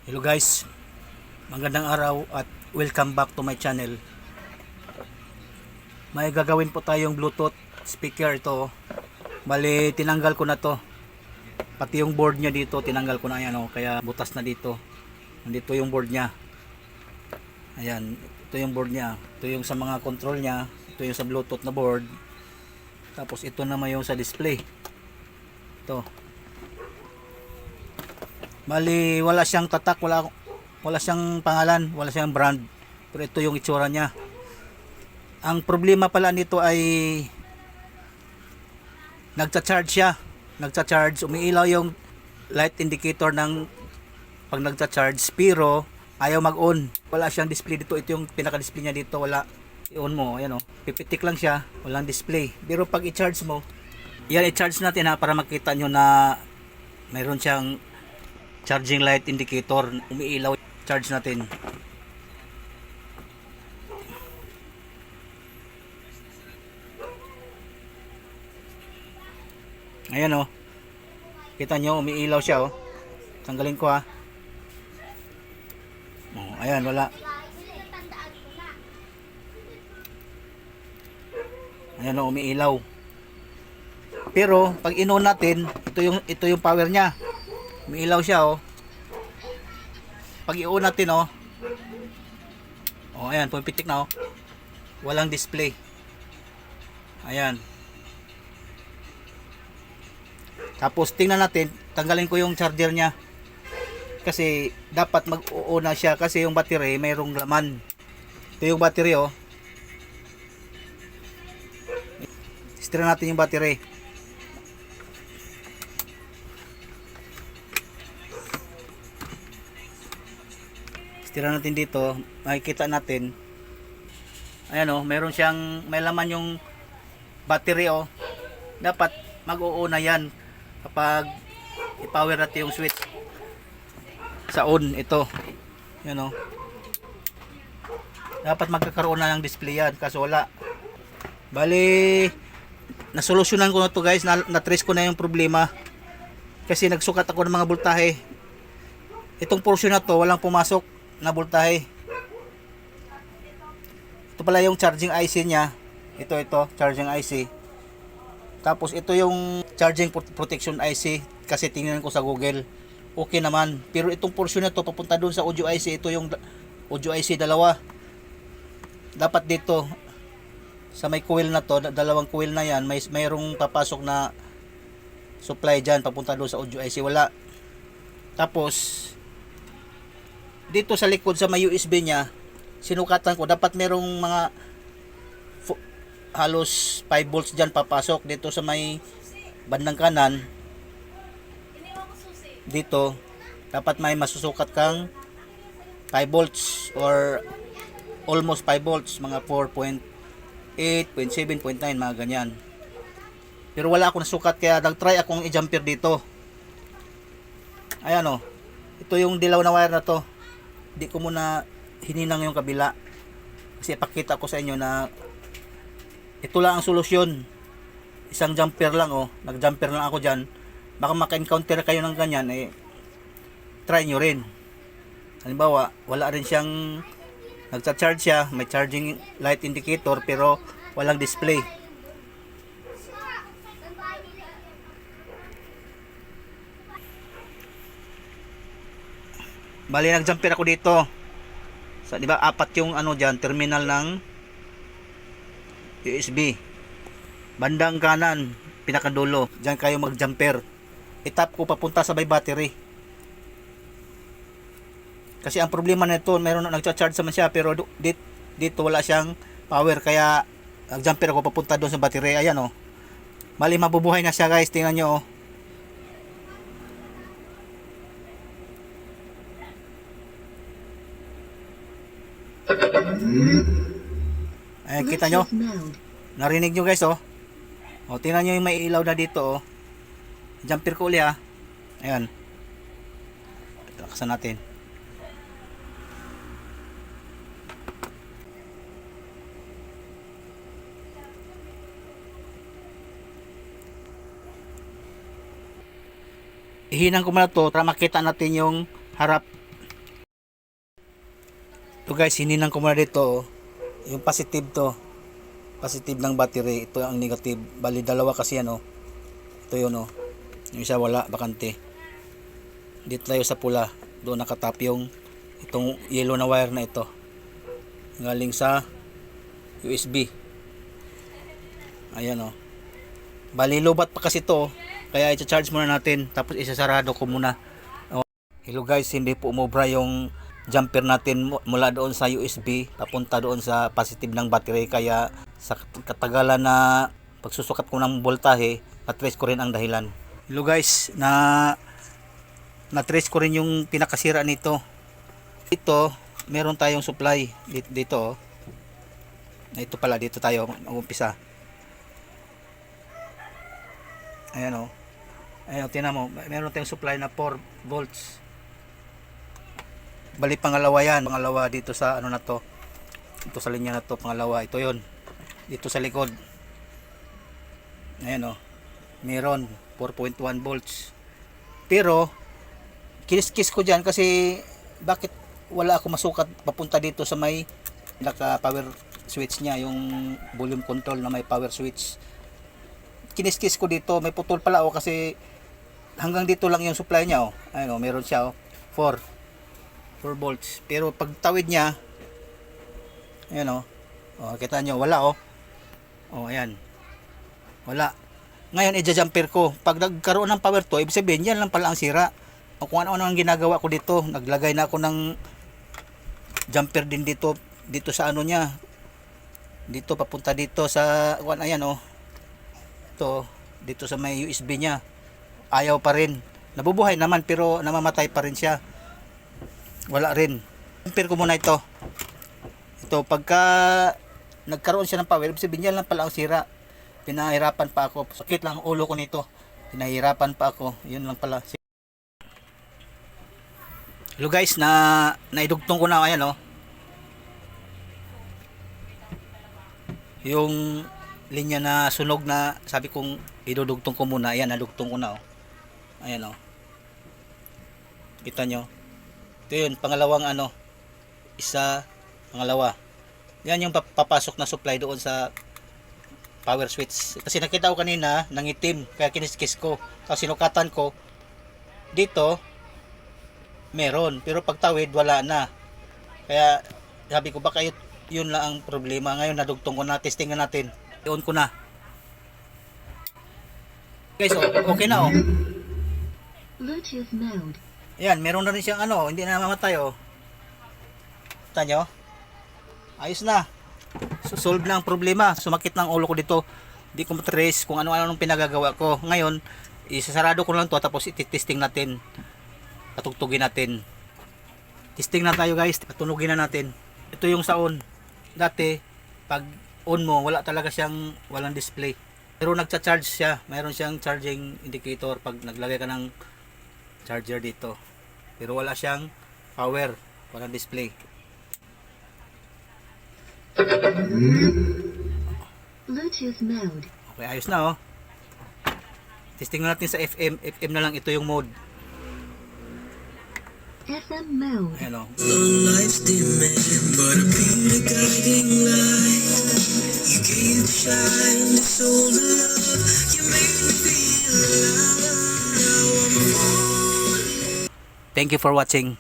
Hello guys, magandang araw at welcome back to my channel. May gagawin po tayong Bluetooth speaker ito. Bali, tinanggal ko na to. Pati yung board niya dito, tinanggal ko na yan, oh. Kaya butas na dito. Nandito yung board niya. Ayan, ito yung board niya. Ito yung sa mga control niya. Ito yung sa Bluetooth na board. Tapos ito naman yung sa display. Ito. Bali, wala siyang tatak, wala siyang pangalan, wala siyang brand. Pero ito yung itsura niya. Ang problema pala nito ay nagcha-charge siya. Nagcha-charge, umiilaw yung light indicator ng pag nagcha-charge, pero ayaw mag-on. Wala siyang display dito. Ito yung pinaka-display niya dito, wala. I-on mo, ayan oh. Pipitik lang siya, walang display. Pero pag i-charge mo, yan i-charge natin ha, para makita nyo na mayroon siyang charging light indicator, umiilaw. Charge natin. Ayan oh. Kita nyo, umiilaw siya oh. Tanggalin ko ha. Oh, ayan, wala. Ayan oh, umiilaw. Pero pag in-on natin, ito yung power niya. Umiilaw siya oh. Pag i-on natin oh. Oh, ayan, pumipitik na oh. Walang display. Ayan. Tapos tingnan natin, tanggalin ko yung charger niya. Kasi dapat mag-o-on na siya kasi yung battery mayroong laman. Ito yung battery oh. Tira natin yung battery. Tira natin dito, makikita natin. Ayan oh, meron siyang, may laman yung battery oh. Dapat mag-o-on na yan kapag i-power natin yung switch sa on. Ito, yan oh. Dapat magkakaroon na ng display yan, kaso wala. Bali, nasolusyonan ko na to guys, na-trace ko na yung problema. Kasi nagsukat ako ng mga voltahe. Itong portion na to, walang pumasok na voltahe. Ito pala yung charging IC niya. Ito, charging IC. Tapos ito yung charging protection IC. Kasi tingnan ko sa Google, okay naman. Pero itong portion na to, papunta dun sa audio IC. Ito yung audio IC dalawa. Dapat dito sa may coil na to, dalawang coil na yan, mayroong papasok na supply dyan, papunta doon sa audio IC. Wala. Tapos dito sa likod sa may USB niya, sinukatan ko, dapat merong mga halos 5 volts dyan papasok. Dito sa may bandang kanan, dito dapat may masusukat kang 5 volts or almost 5 volts, mga 4.8, 0.7, 0.9, mga ganyan. Pero wala akong nasukat, kaya nag-try akong i-jumper dito. Ayan o, ito yung dilaw na wire na to. Hindi ko muna hininang yung kabila kasi ipakita ko sa inyo na ito lang ang solusyon. Isang jumper lang oh, nag-jumper lang ako dyan. Baka maka-encounter kayo ng ganyan, try nyo rin. Halimbawa, wala rin siyang nagcha-charge siya, may charging light indicator pero walang display. Bali, nag-jumper ako dito. So, di ba, apat yung ano diyan, terminal ng USB. Bandang kanan, pinakadulo. Diyan kayo mag-jumper. I-tap ko papunta sa may battery. Kasi ang problema nito, meron nagcha-charge naman siya pero dito wala siyang power, kaya nag-jumper ako papunta doon sa battery. Ayan oh. Bali, mabubuhay na siya guys, tingnan nyo oh. Ayan, kita nyo, narinig nyo guys oh. O, tingnan nyo yung may ilaw na dito oh. Jumper ko uli ha. Ayan, lakasan natin. Ihinang ko muna to para makita natin yung harap Ito guys, hininan ko muna dito. Yung positive to. Positive ng battery. Ito ang negative. Bali dalawa kasi ano. Ito yun oh. Yung isa wala, bakante. Dito tayo sa pula. Doon nakatap yung itong yellow na wire na ito. Galing sa USB. Ayan oh. Bali lobat pa kasi to. Kaya i-charge muna natin. Tapos isasarado ko muna. Oh. Hello guys, hindi po umobra yung jumper natin mula doon sa USB papunta doon sa positive ng battery, kaya sa katagalan na pagsusukat ko ng voltahe na-trace ko rin ang dahilan. Hello guys, na-trace ko rin yung pinakasira nito. Ito meron tayong supply dito oh. Ito pala, dito tayo mag-umpisa. Ayan oh. Ayan, tingnan mo, meron tayong supply na 4 volts. Bali pangalawa yan, pangalawa dito sa ano na to, ito sa linya na to, pangalawa, ito yon dito sa likod. Ayan o, meron 4.1 volts, pero kinis-kis ko dyan kasi bakit wala ako masukat papunta dito sa may naka power switch nya, yung volume control na may power switch. Kinis-kis ko dito, may putol pala o kasi hanggang dito lang yung supply nya o. Ayan o, meron siya o, 4 volts, pero pag tawid niya, ayan o, kita nyo, wala o, ayan, wala. Ngayon i-jumper ko, pag nagkaroon ng power to, ibig sabihin yan lang pala ang sira. O kung ano-ano ang ginagawa ko dito, naglagay na ako ng jumper din dito sa ano nya, dito papunta dito sa ayan o, ito dito sa may USB nya, ayaw pa rin, nabubuhay naman pero namamatay pa rin siya, wala rin. Compare ko muna ito. Ito pagka nagkaroon siya ng power, sabihin niya lang pala ang sira. Pinahirapan pa ako. Sakit lang ang ulo ko nito. Pinahirapan pa ako. Yun lang pala. Hello guys, naidugtong ko na, ayan oh. Yung linya na sunog na sabi kong idudugtong ko muna. Ayan, nadugtong ko na oh. Ayan oh. Kita nyo. Ito yun, pangalawang ano, pangalawa. Yan yung papasok na supply doon sa power switch. Kasi nakita ko kanina, nangitim, kaya kiniskis ko. Tapos sinukatan ko, dito, meron. Pero pagtawid, wala na. Kaya, sabi ko, baka yun lang ang problema. Ngayon, nadugtong ko na, testingan natin. I-on ko na. Guys, okay na oh. Bluetooth mode. Ayan, meron na rin siyang ano, hindi na mamatay oh. Kita nyo? Ayos na. Solve na ang problema. Sumakit ng ulo ko dito. Hindi ko matrace kung ano-ano pinagagawa ko. Ngayon, isasarado ko lang to, tapos ititesting natin. Patugtugin natin. Testing na tayo guys. Patunugin na natin. Ito yung sa on. Dati, pag on mo, wala talaga siyang walang display. Pero nagcha-charge siya. Mayroon siyang charging indicator pag naglagay ka ng charger dito, pero wala siyang power, walang display. Bluetooth mode. Okay, ayos na oh. Testing natin sa FM na lang, ito yung mode. FM mode. Ayan oh. Life's demand, but a beauty guiding light. You gave the shine, the soul to love. You made me feel alive. Now I'm a Thank you for watching.